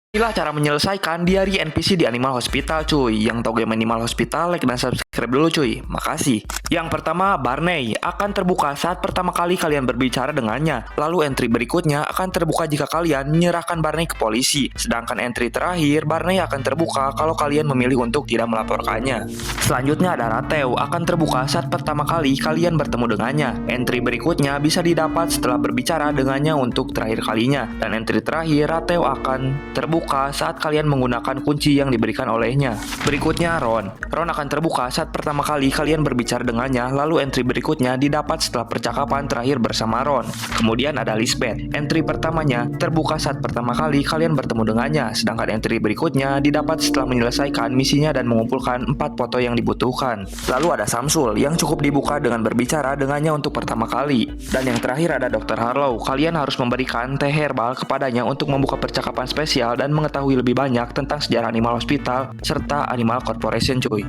Inilah cara menyelesaikan diary NPC di Animal Hospital cuy. Yang tau game Animal Hospital, like dan subscribe dulu cuy. Makasih. Yang pertama, Barney akan terbuka saat pertama kali kalian berbicara dengannya. Lalu entry berikutnya akan terbuka jika kalian menyerahkan Barney ke polisi. Sedangkan entry terakhir, Barney akan terbuka kalau kalian memilih untuk tidak melaporkannya. Selanjutnya ada Rateo, akan terbuka saat pertama kali kalian bertemu dengannya. Entry berikutnya bisa didapat setelah berbicara dengannya untuk terakhir kalinya. Dan entry terakhir, Rateo akan terbuka saat kalian menggunakan kunci yang diberikan olehnya. Berikutnya Ron. Ron akan terbuka saat pertama kali kalian berbicara dengannya, lalu entry berikutnya didapat setelah percakapan terakhir bersama Ron. Kemudian ada Lisbeth. Entry pertamanya terbuka saat pertama kali kalian bertemu dengannya, sedangkan entry berikutnya didapat setelah menyelesaikan misinya dan mengumpulkan 4 foto yang dibutuhkan. Lalu ada Samsul yang cukup dibuka dengan berbicara dengannya untuk pertama kali. Dan yang terakhir ada Dr. Harlow. Kalian harus memberikan teh herbal kepadanya untuk membuka percakapan spesial dan mengetahui lebih banyak tentang sejarah Animal Hospital serta Animal Corporation cuy.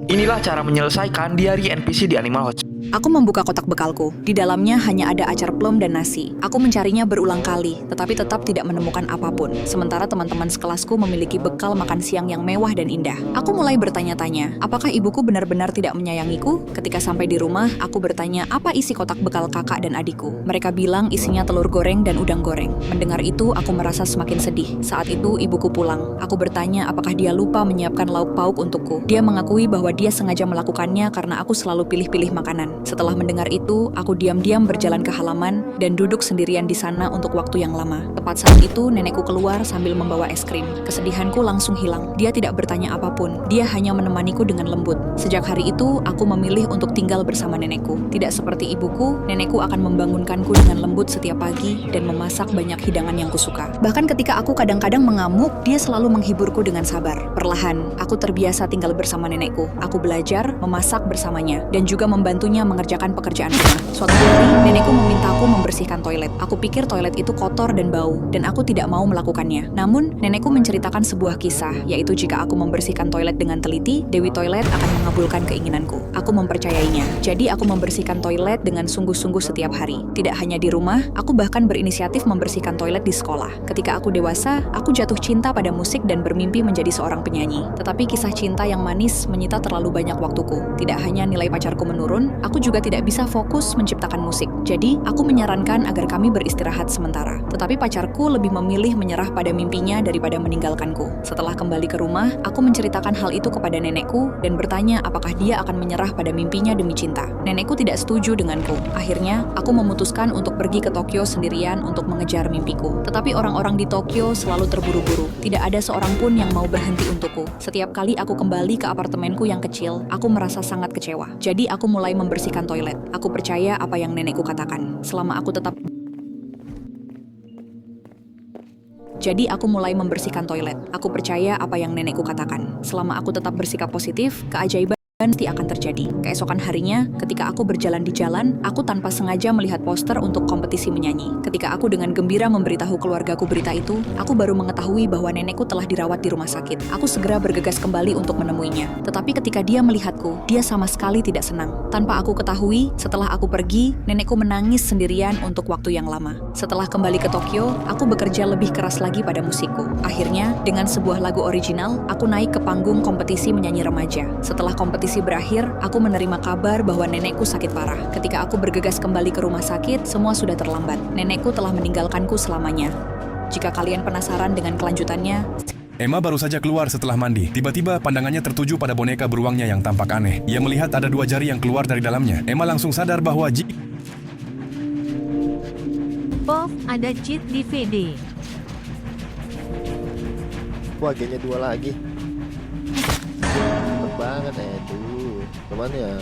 Inilah cara menyelesaikan diary NPC di Animal Hospital. Aku membuka kotak bekalku. Di dalamnya hanya ada acar plum dan nasi. Aku mencarinya berulang kali, tetapi tetap tidak menemukan apapun. Sementara teman-teman sekelasku memiliki bekal makan siang yang mewah dan indah. Aku mulai bertanya-tanya, apakah ibuku benar-benar tidak menyayangiku? Ketika sampai di rumah, aku bertanya apa isi kotak bekal kakak dan adikku. Mereka bilang isinya telur goreng dan udang goreng. Mendengar itu, aku merasa semakin sedih. Saat itu, ibuku pulang. Aku bertanya apakah dia lupa menyiapkan lauk pauk untukku. Dia mengakui bahwa dia sengaja melakukannya karena aku selalu pilih-pilih makanan. berjalan. Setelah mendengar itu, aku diam-diam berjalan ke halaman dan duduk sendirian di sana untuk waktu yang lama. Tepat saat itu, nenekku keluar sambil membawa es krim. Kesedihanku langsung hilang. Dia tidak bertanya apapun. Dia hanya menemaniku dengan lembut. Sejak hari itu, aku memilih untuk tinggal bersama nenekku. Tidak seperti ibuku, nenekku akan membangunkanku dengan lembut setiap pagi dan memasak banyak hidangan yang kusuka. Bahkan ketika aku kadang-kadang mengamuk, dia selalu menghiburku dengan sabar. Perlahan, aku terbiasa tinggal bersama nenekku. Aku belajar memasak bersamanya dan juga membantunya mengerjakan pekerjaan rumah. Suatu hari, nenekku memintaku membersihkan toilet. Aku pikir toilet itu kotor dan bau, dan aku tidak mau melakukannya. Namun, nenekku menceritakan sebuah kisah, yaitu jika aku membersihkan toilet dengan teliti, Dewi Toilet akan mengabulkan keinginanku. Aku mempercayainya. Jadi, aku membersihkan toilet dengan sungguh-sungguh setiap hari. Tidak hanya di rumah, aku bahkan berinisiatif membersihkan toilet di sekolah. Ketika aku dewasa, aku jatuh cinta pada musik dan bermimpi menjadi seorang penyanyi. Tetapi kisah cinta yang manis menyita terlalu banyak waktuku. Tidak hanya nilai pacarku menurun, aku juga tidak bisa fokus menciptakan musik. Jadi, aku menyarankan agar kami beristirahat sementara. Tetapi pacarku lebih memilih menyerah pada mimpinya daripada meninggalkanku. Setelah kembali ke rumah, aku menceritakan hal itu kepada nenekku dan bertanya apakah dia akan menyerah pada mimpinya demi cinta. Nenekku tidak setuju denganku. Akhirnya, aku memutuskan untuk pergi ke Tokyo sendirian untuk mengejar mimpiku. Tetapi orang-orang di Tokyo selalu terburu-buru. Tidak ada seorang pun yang mau berhenti untukku. Setiap kali aku kembali ke apartemenku yang kecil, aku merasa sangat kecewa. Jadi aku mulai membersihkan toilet. Aku percaya apa yang nenekku katakan. Jadi aku mulai membersihkan toilet. Aku percaya apa yang nenekku katakan. Selama aku tetap bersikap positif, keajaiban pasti akan terjadi. Keesokan harinya, ketika aku berjalan di jalan, aku tanpa sengaja melihat poster untuk kompetisi menyanyi. Ketika aku dengan gembira memberitahu keluargaku berita itu, aku baru mengetahui bahwa nenekku telah dirawat di rumah sakit. Aku segera bergegas kembali untuk menemuinya. Tetapi ketika dia melihatku, dia sama sekali tidak senang. Tanpa aku ketahui, setelah aku pergi, nenekku menangis sendirian untuk waktu yang lama. Setelah kembali ke Tokyo, aku bekerja lebih keras lagi pada musikku. Akhirnya, dengan sebuah lagu original, aku naik ke panggung kompetisi menyanyi remaja. Setelah kompetisi berakhir, aku menerima kabar bahwa nenekku sakit parah. Ketika aku bergegas kembali ke rumah sakit, semua sudah terlambat. Nenekku telah meninggalkanku selamanya. Jika kalian penasaran dengan kelanjutannya, Emma baru saja keluar setelah mandi. Tiba-tiba pandangannya tertuju pada boneka beruangnya yang tampak aneh. Ia melihat ada 2 jari yang keluar dari dalamnya. Emma langsung sadar bahwa Pov, ada cheat DVD. Wah, gengnya 2 lagi. Cepet banget itu. Kemana ya?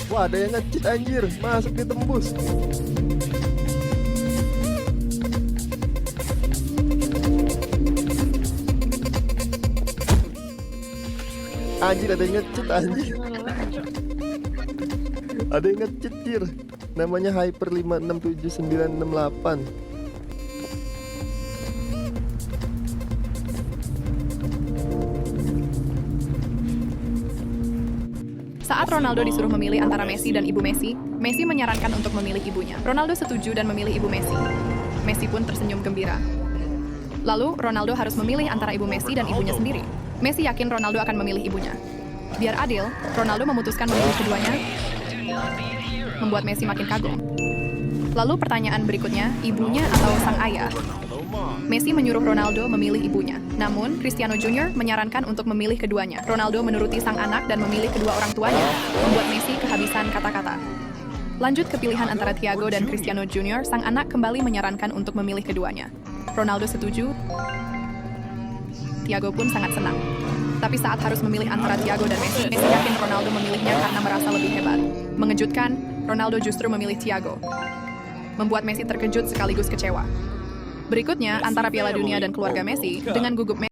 Wah, ada yang nge-cheat anjir. Masuk ditembus. Anjir, ada yang nge-cheat anjir. Ada yang nge-cheat jir. Namanya Hyper 567968. Saat Ronaldo disuruh memilih antara Messi dan ibu Messi, Messi menyarankan untuk memilih ibunya. Ronaldo setuju dan memilih ibu Messi. Messi pun tersenyum gembira. Lalu, Ronaldo harus memilih antara ibu Messi dan ibunya sendiri. Messi yakin Ronaldo akan memilih ibunya. Biar adil, Ronaldo memutuskan memilih keduanya, membuat Messi makin kagum. Lalu pertanyaan berikutnya, ibunya atau sang ayah? Messi menyuruh Ronaldo memilih ibunya. Namun, Cristiano Junior menyarankan untuk memilih keduanya. Ronaldo menuruti sang anak dan memilih kedua orang tuanya, membuat Messi kehabisan kata-kata. Lanjut ke pilihan antara Thiago dan Cristiano Junior, sang anak kembali menyarankan untuk memilih keduanya. Ronaldo setuju. Thiago pun sangat senang. Tapi saat harus memilih antara Thiago dan Messi, Messi yakin Ronaldo memilihnya karena merasa lebih hebat. Mengejutkan, Ronaldo justru memilih Thiago. Membuat Messi terkejut sekaligus kecewa. Berikutnya, antara Piala Dunia dan keluarga Messi, dengan gugup Messi